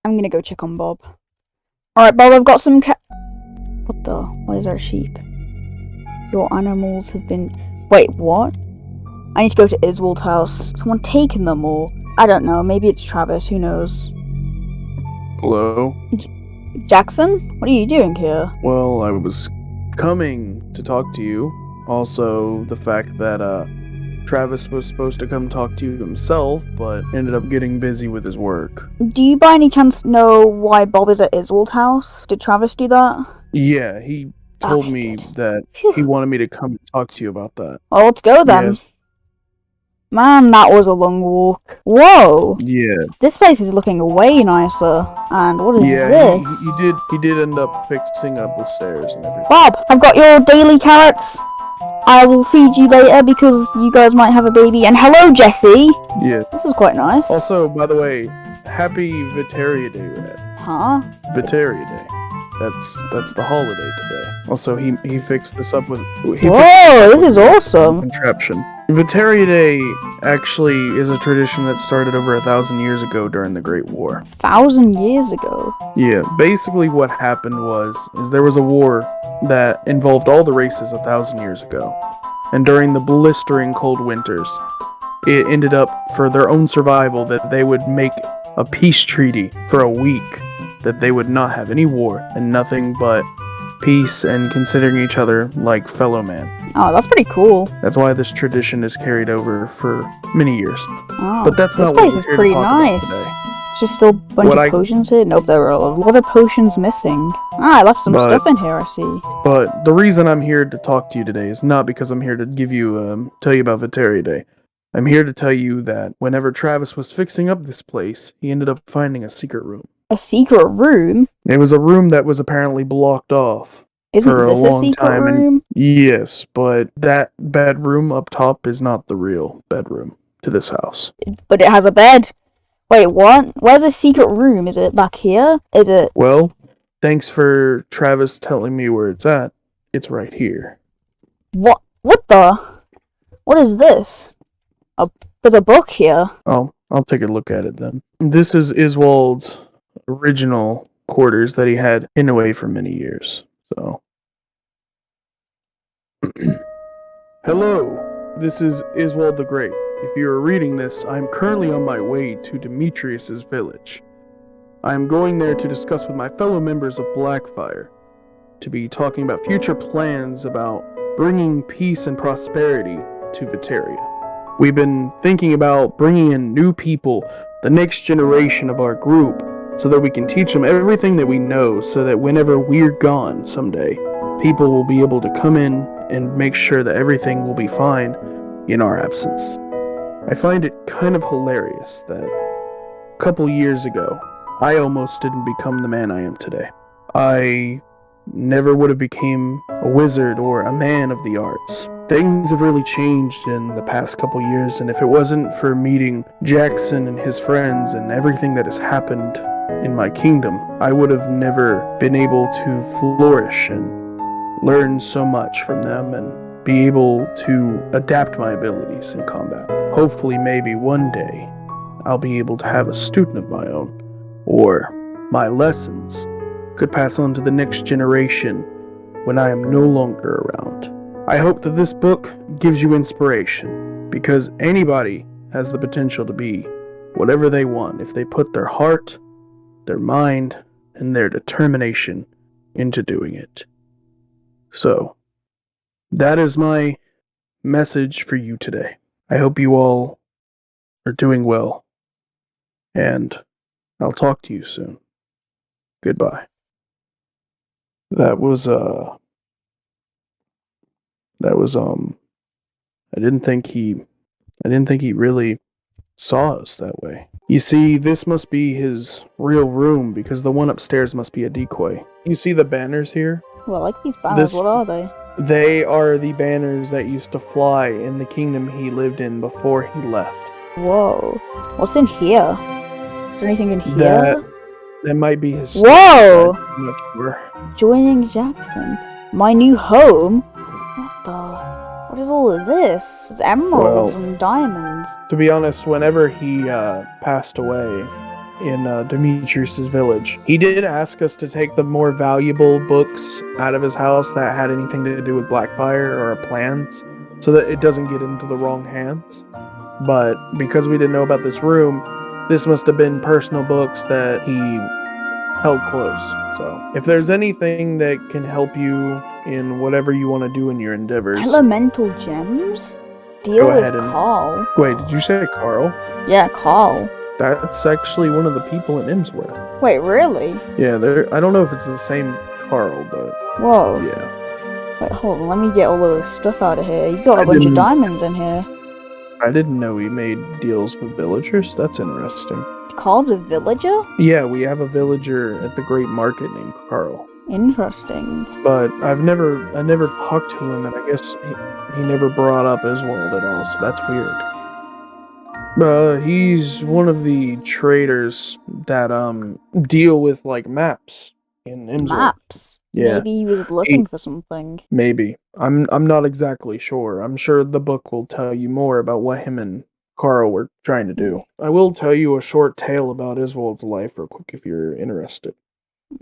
I'm gonna go check on Bob. Alright, Bob, I've got some What the? Where's our sheep? Your animals have been... Wait, what? I need to go to Iswald's house. Someone taken them or... I don't know, maybe it's Travis, who knows? Hello? Jackson? What are you doing here? Well, I was coming to talk to you. Also, the fact that, Travis was supposed to come talk to you himself, but ended up getting busy with his work. Do you by any chance know why Bob is at Iswald's house? Did Travis do that? Yeah, he told Okay, me good. that Phew. he wanted me to come talk to you about that. Well, let's go then. Yes. Man, that was a long walk. Whoa! Yeah. This place is looking way nicer. And what is this? He did end up fixing up the stairs and everything. Bob, I've got your daily carrots. I will feed you later because you guys might have a baby. And hello, Jesse. Yeah. This is quite nice. Also, by the way, happy Vitteria Day, Red. Huh? Vitteria Day. That's the holiday today. Also, he fixed this up with... Whoa, this is awesome. Contraption. Vitteria Day actually is a tradition that started over 1,000 years ago during the Great War. 1,000 years ago? Yeah, basically what happened is there was a war that involved all the races 1,000 years ago. And during the blistering cold winters, it ended up for their own survival that they would make a peace treaty for a week, that they would not have any war and nothing but peace and considering each other like fellow man. Oh, that's pretty cool. That's why this tradition is carried over for many years. Oh, but that's not this place what is we're here pretty to talk nice. about today. It's just still a bunch of potions here. Nope, there are a lot of potions missing. Ah, I left some stuff in here, I see. But the reason I'm here to talk to you today is not because I'm here to give you tell you about Vitteria Day. I'm here to tell you that whenever Travis was fixing up this place, he ended up finding a secret room. A secret room? It was a room that was apparently blocked off. Isn't for this a long secret time. room? Yes, but that bedroom up top is not the real bedroom to this house. But it has a bed. Wait, what? Where's the secret room? Is it back here? Is it... Well, thanks for Travis telling me where it's at. It's right here. What the? What is this? There's a book here. Oh, I'll take a look at it then. This is Iswald's original quarters that he had hidden away for many years. So, hello, this is Iswald the Great. If you are reading this, I am currently on my way to Demetrius's village. I am going there to discuss with my fellow members of Blackfire, to be talking about future plans about bringing peace and prosperity to Vitteria. We've been thinking about bringing in new people, the next generation of our group, so that we can teach them everything that we know, so that whenever we're gone someday, people will be able to come in and make sure that everything will be fine in our absence. I find it kind of hilarious that a couple years ago, I almost didn't become the man I am today. I never would have became a wizard or a man of the arts. Things have really changed in the past couple years, and if it wasn't for meeting Jackson and his friends and everything that has happened in my kingdom, I would have never been able to flourish and learn so much from them and be able to adapt my abilities in combat. Hopefully, maybe one day, I'll be able to have a student of my own, or my lessons could pass on to the next generation when I am no longer around. I hope that this book gives you inspiration, because anybody has the potential to be whatever they want if they put their heart, their mind, and their determination into doing it. So, that is my message for you today. I hope you all are doing well, and I'll talk to you soon. Goodbye. That was I didn't think he really saw us that way. You see, this must be his real room, because the one upstairs must be a decoy. You see the banners here? Well, I like these banners. What are they? They are the banners that used to fly in the kingdom he lived in before he left. Whoa. What's in here? Is there anything in here? That might be his... Whoa! I'm not sure. Joining Jackson. My new home? What the... What is all of this? It's emeralds and diamonds. To be honest, whenever he passed away, in Demetrius's village. He did ask us to take the more valuable books out of his house that had anything to do with Blackfire or our plans, so that it doesn't get into the wrong hands. But because we didn't know about this room, this must have been personal books that he held close. So if there's anything that can help you in whatever you want to do in your endeavors, Elemental gems? Go Deal with ahead and- Carl. Wait, did you say Carl? Yeah, Carl. That's actually one of the people in Imsworth. Wait, really? Yeah, I don't know if it's the same Carl, but Whoa. yeah. Wait, hold on, let me get all of this stuff out of here. He's got a I bunch of didn't- diamonds in here. I didn't know he made deals with villagers. That's interesting. Carl's a villager? Yeah, we have a villager at the Great Market named Carl. Interesting. But I never talked to him, and I guess he never brought up Iswald at all, so that's weird. He's one of the traders that deal with like maps in Imsworth. Maps? Yeah. Maybe he was looking for something. Maybe. I'm not exactly sure. I'm sure the book will tell you more about what him and Carl were trying to do. I will tell you a short tale about Iswald's life real quick if you're interested.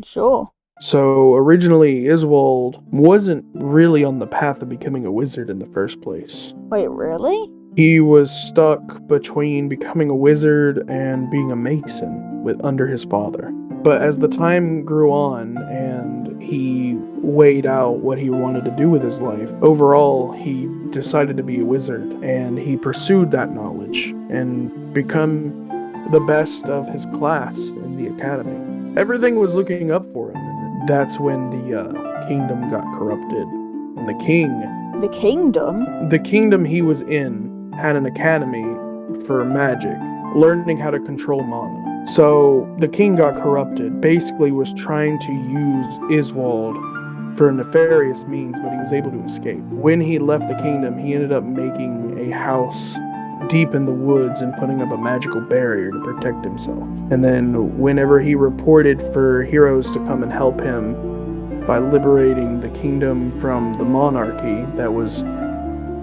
Sure. So originally Iswald wasn't really on the path of becoming a wizard in the first place. Wait, really? He was stuck between becoming a wizard and being a mason under his father. But as the time grew on and he weighed out what he wanted to do with his life, overall he decided to be a wizard, and he pursued that knowledge and become the best of his class in the academy. Everything was looking up for him, and that's when the kingdom got corrupted. And The kingdom? the kingdom he was in had an academy for magic, learning how to control mana. So the king got corrupted, basically was trying to use Iswald for nefarious means, but he was able to escape. When he left the kingdom, he ended up making a house deep in the woods and putting up a magical barrier to protect himself. And then whenever he reported for heroes to come and help him by liberating the kingdom from the monarchy that was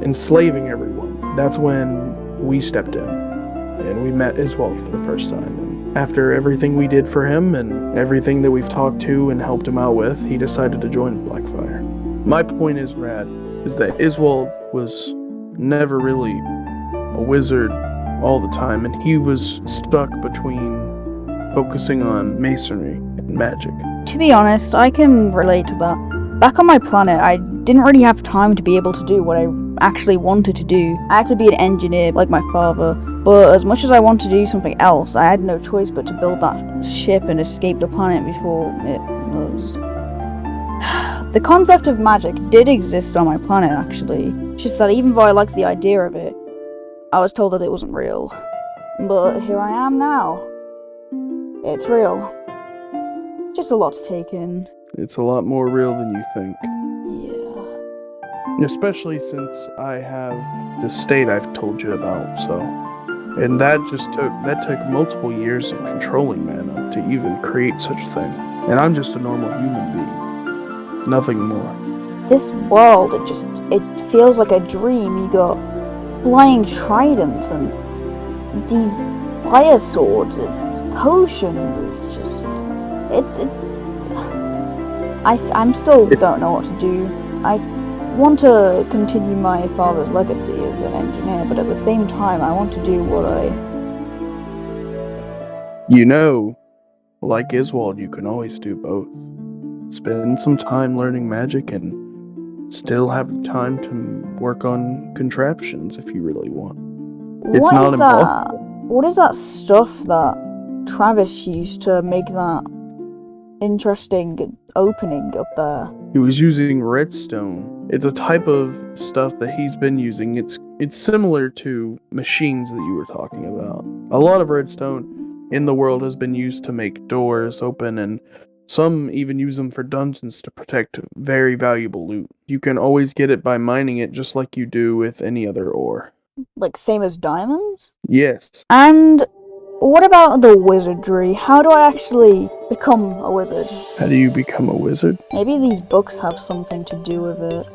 enslaving everyone, that's when we stepped in and we met Iswald for the first time. And after everything we did for him and everything that we've talked to and helped him out with, he decided to join Blackfire. My point is, Rad, is that Iswald was never really a wizard all the time, and he was stuck between focusing on masonry and magic. To be honest, I can relate to that. Back on my planet, I didn't really have time to be able to do what I actually wanted to do. I had to be an engineer like my father, but as much as I wanted to do something else, I had no choice but to build that ship and escape the planet before it was... The concept of magic did exist on my planet, actually. It's just that even though I liked the idea of it, I was told that it wasn't real. But here I am now. It's real. It's just a lot to take in. It's a lot more real than you think. Yeah. Especially since I have the state I've told you about, so... And that took multiple years of controlling mana to even create such a thing. And I'm just a normal human being. Nothing more. This world, it feels like a dream. You got flying tridents and these fire swords, it's potions, I'm still don't know what to do. I want to continue my father's legacy as an engineer, but at the same time I want to do what You know, like Iswald, you can always do both. Spend some time learning magic and still have the time to work on contraptions if you really want. It's not impossible. What is that stuff that Travis used to make that interesting opening up there? He was using redstone. It's a type of stuff that he's been using. It's similar to machines that you were talking about. A lot of redstone in the world has been used to make doors open, and some even use them for dungeons to protect very valuable loot. You can always get it by mining it just like you do with any other ore. Like same as diamonds? Yes. And What about the wizardry? How do I actually become a wizard? How do you become a wizard? Maybe these books have something to do with it.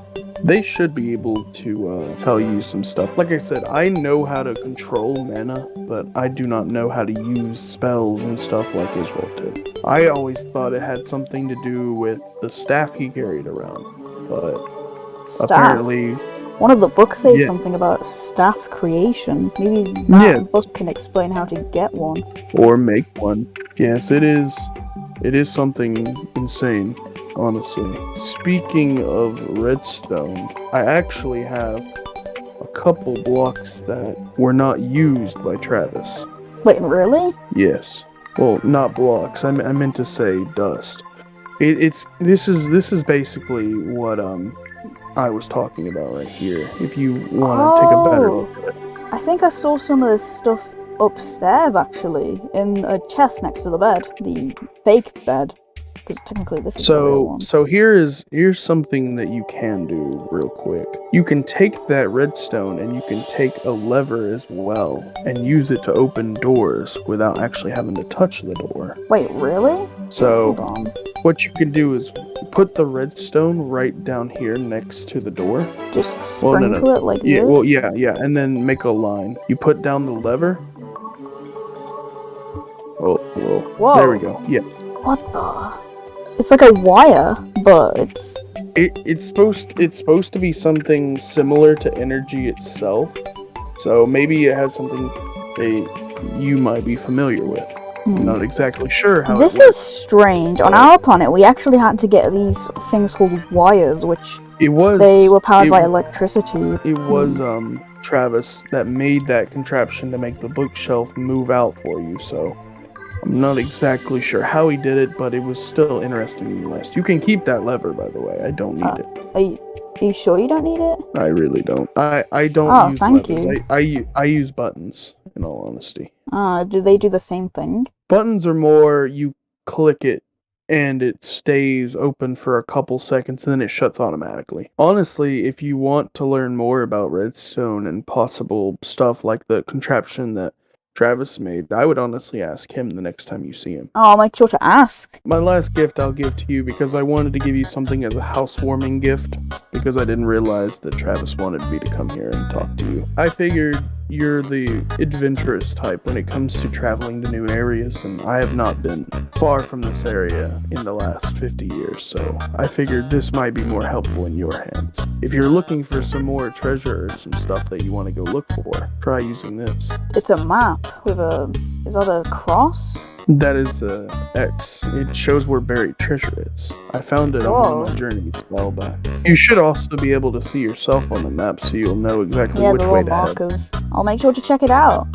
They should be able to tell you some stuff. Like I said, I know how to control mana, but I do not know how to use spells and stuff like Iswell did. I always thought it had something to do with the staff he carried around, but Staff? apparently... One of the books says Yeah. something about staff creation. Maybe that book can explain how to get one. Or make one. Yes, it is. It is something insane, honestly. Speaking of redstone, I actually have a couple blocks that were not used by Travis. Wait, really? Yes. Well, not blocks. I meant to say dust. This is basically what I was talking about right here. If you want to take a better look at it. I think I saw some of this stuff upstairs, actually, in a chest next to the bed. The fake bed. Because technically this is the real one. So here's something that you can do real quick. You can take that redstone and you can take a lever as well and use it to open doors without actually having to touch the door. Wait, really? So Hold on. what you can do is put the redstone right down here next to the door. Just sprinkle it like this? Well, yeah, and then make a line. You put down the lever. Oh, Whoa. There we go. Yeah. What the? It's like a wire, but it's supposed to be something similar to energy itself. So maybe it has something that you might be familiar with. I'm not exactly sure how this it works. is strange. On our planet, we actually had to get these things called wires, which they were powered by electricity. It was Travis that made that contraption to make the bookshelf move out for you, so I'm not exactly sure how he did it, but it was still interesting nonetheless. You can keep that lever, by the way. I don't need it. Are you sure you don't need it? I really don't. I don't use thank levers. you. I use buttons, in all honesty. Do they do the same thing? Buttons are more, you click it, and it stays open for a couple seconds, and then it shuts automatically. Honestly, if you want to learn more about redstone and possible stuff like the contraption that Travis made, I would honestly ask him the next time you see him. Oh, I'll make sure to ask. My last gift I'll give to you because I wanted to give you something as a housewarming gift because I didn't realize that Travis wanted me to come here and talk to you. I figured you're the adventurous type when it comes to traveling to new areas, and I have not been far from this area in the last 50 years, so I figured this might be more helpful in your hands. If you're looking for some more treasure or some stuff that you want to go look for, try using this. It's a map with is that a cross? That is X. It shows where buried treasure is. I found it on one of my journeys a while back. You should also be able to see yourself on the map so you'll know exactly which way to head. Markers. I'll make sure to check it out.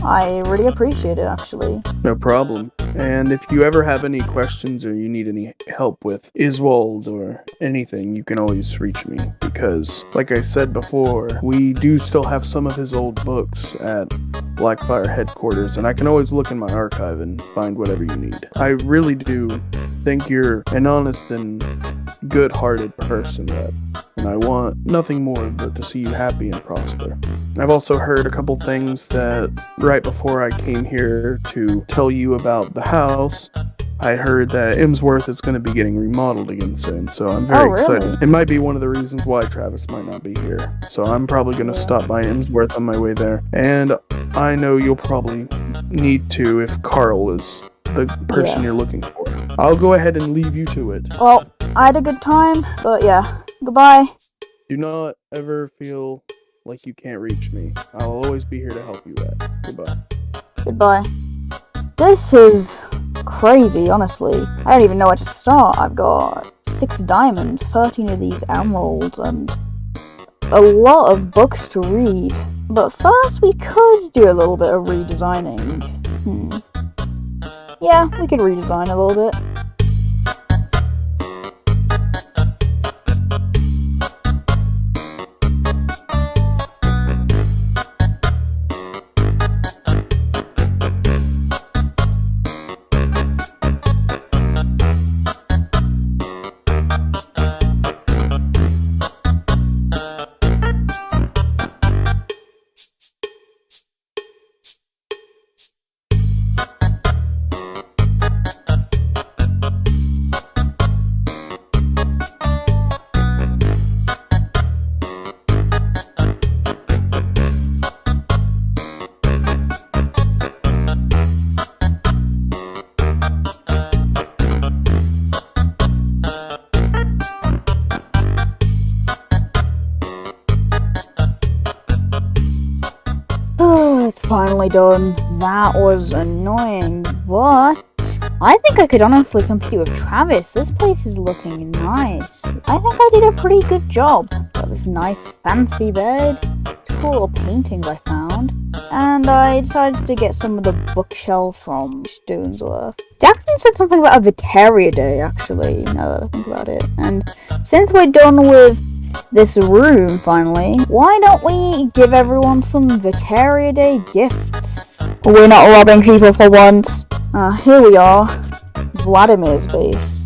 I really appreciate it, actually. No problem. And if you ever have any questions or you need any help with Iswald or anything, you can always reach me. Because, like I said before, we do still have some of his old books at Blackfire headquarters, and I can always look in my archive and find whatever you need. I really do think you're an honest and good-hearted person, Red, and I want nothing more but to see you happy and prosper. I've also heard a couple things that right before I came here to tell you about the house, I heard that Emsworth is going to be getting remodeled again soon, so I'm very excited. It might be one of the reasons why Travis might not be here, so I'm probably going to stop by Emsworth on my way there, and I know you'll probably need to if Carl is the person you're looking for. I'll go ahead and leave you to it. Well, I had a good time, but yeah, goodbye. Do not ever feel like you can't reach me. I'll always be here to help you out. Goodbye. Goodbye. This is crazy, honestly. I don't even know where to start. I've got 6 diamonds, 13 of these emeralds, and a lot of books to read. But first, we could do a little bit of redesigning. Yeah, we could redesign a little bit. finally done. That was annoying, but I think I could honestly compete with Travis. This place is looking nice. I think I did a pretty good job. Got this nice fancy bed. Cool little paintings I found. And I decided to get some of the bookshelves from Stonesworth. Jackson said something about a Vitteria day, actually, now that I think about it. And since we're done with this room, finally, why don't we give everyone some Vitteria day gifts? We're not robbing people for once. Here we are. Vladimir's base.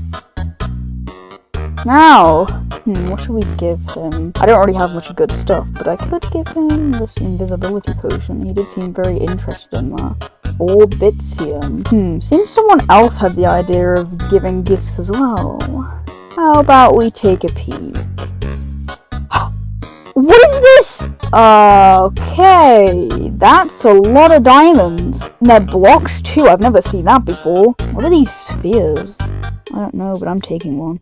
Now, what should we give him? I don't already have much good stuff, but I could give him this invisibility potion. He did seem very interested in that. Or Bitzium. Seems someone else had the idea of giving gifts as well. How about we take a peek? What is this? Okay, that's a lot of diamonds. And they're blocks too, I've never seen that before. What are these spheres? I don't know, but I'm taking one.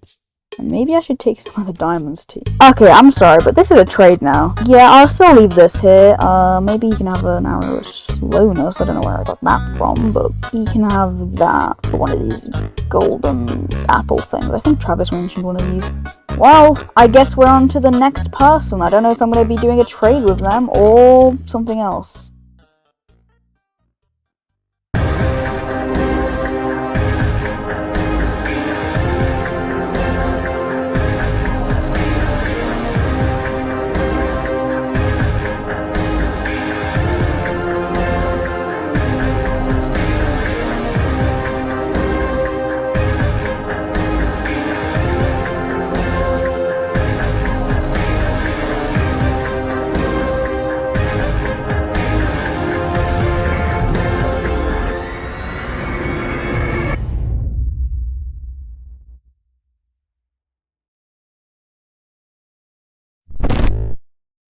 And maybe I should take some of the diamonds too. Okay, I'm sorry, but this is a trade now. Yeah, I'll still leave this here. Maybe you can have an arrow of slowness. I don't know where I got that from, but you can have that for one of these golden apple things. I think Travis mentioned one of these. Well, I guess we're on to the next person. I don't know if I'm going to be doing a trade with them or something else.